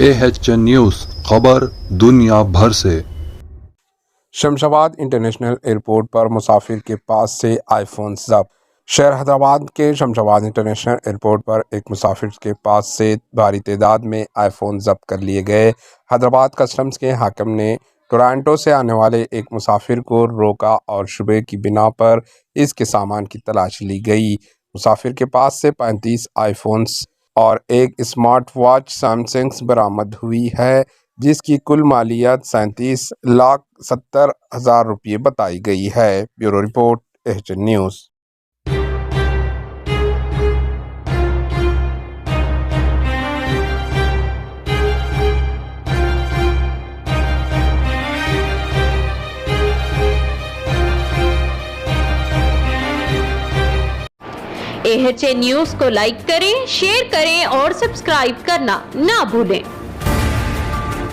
AHN news خبر دنیا بھر سے۔ شمشاباد انٹرنیشنل ایئرپورٹ پر مسافر کے پاس سے آئی فون ضبط۔ شہر حیدرآباد کے شمشاباد انٹرنیشنل ایئرپورٹ پر ایک مسافر کے پاس سے بھاری تعداد میں آئی فون ضبط کر لیے گئے۔ حیدرآباد کسٹمز کے حاکم نے ٹورانٹو سے آنے والے ایک مسافر کو روکا اور شبے کی بنا پر اس کے سامان کی تلاش لی گئی۔ مسافر کے پاس سے 35 آئی فونز اور ایک اسمارٹ واچ سیمسنگ برآمد ہوئی ہے، جس کی کل مالیت 37,70,000 روپے بتائی گئی ہے۔ Bureau report AHN news. AHN news کو لائک کریں، شیئر کریں اور سبسکرائب کرنا نہ بھولیں۔